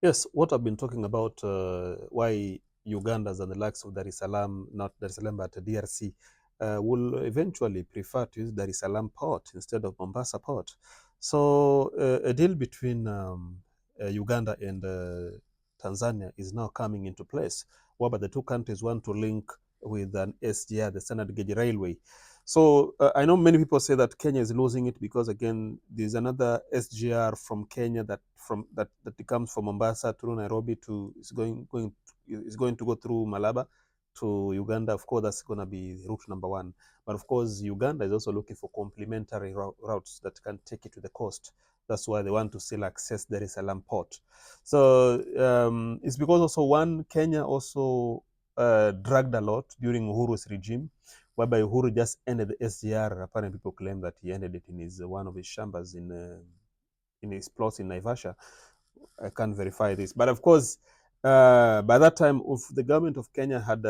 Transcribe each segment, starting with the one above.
Yes, what I've been talking about, why Ugandans and the likes of Dar es Salaam, not Dar es Salaam, but DRC, will eventually prefer to use Dar es Salaam port instead of Mombasa port. So a deal between Uganda and Tanzania is now coming into place, whereby the two countries want to link with an SGR, the standard gauge railway. So I know many people say that Kenya is losing it because again there's another SGR from Kenya that comes from Mombasa through Nairobi to is going to go through Malaba to Uganda. Of course, that's going to be route number one. But of course, Uganda is also looking for complementary routes that can take it to the coast. That's why they want to still access Dar es Salaam port. So it's because also one Kenya also dragged a lot during Uhuru's regime, whereby Uhuru just ended the SGR. Apparently, people claim that he ended it in his one of his chambers in his plots in Naivasha. I can't verify this, but of course, by that time, if the government of Kenya had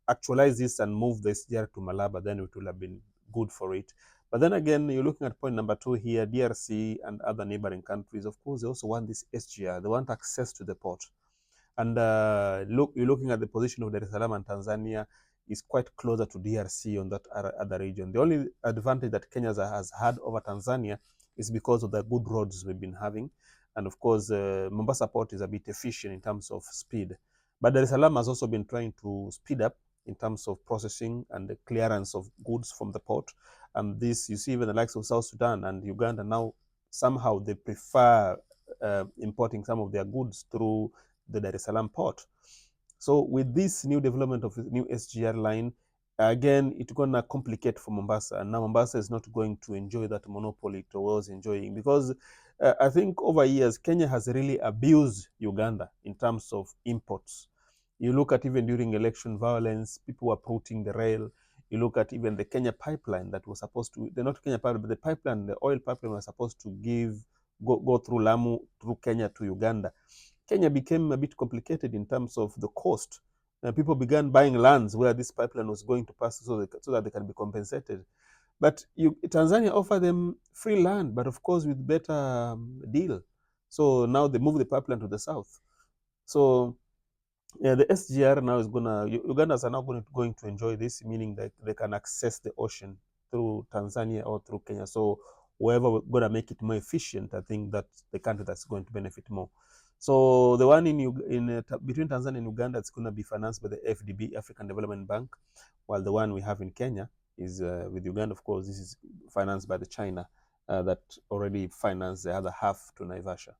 actualized this and moved the SGR to Malaba, then it would have been good for it. But then again, you're looking at point number two here, DRC and other neighboring countries. Of course, they also want this SGR. They want access to the port. And you're looking at the position of Dar es Salaam and Tanzania is quite closer to DRC on that other region. The only advantage that Kenya has had over Tanzania is because of the good roads we've been having. And of course, Mombasa port is a bit efficient in terms of speed. But Dar es Salaam has also been trying to speed up in terms of processing and the clearance of goods from the port. And this, you see, even the likes of South Sudan and Uganda now, somehow they prefer importing some of their goods through the Dar es Salaam port. So with this new development of the new SGR line, again, it's going to complicate for Mombasa. And now Mombasa is not going to enjoy that monopoly it was enjoying because I think over years, Kenya has really abused Uganda in terms of imports. You look at even during election violence, people were polluting the rail. You look at even the Kenya pipeline that was supposed to, the not Kenya pipeline, but the pipeline, the oil pipeline was supposed to go through Lamu, through Kenya to Uganda. Kenya became a bit complicated in terms of the cost. People began buying lands where this pipeline was going to pass so that they can be compensated. But Tanzania offered them free land, but of course with better deal. So now they move the pipeline to the south. So yeah, the SGR now is Ugandans are now going to enjoy this, meaning that they can access the ocean through Tanzania or through Kenya. So whoever we're going to make it more efficient, I think that's the country that's going to benefit more. So the one between Tanzania and Uganda, it's going to be financed by the FDB, African Development Bank, while the one we have in Kenya is with Uganda. Of course, this is financed by the China that already financed the other half to Naivasha.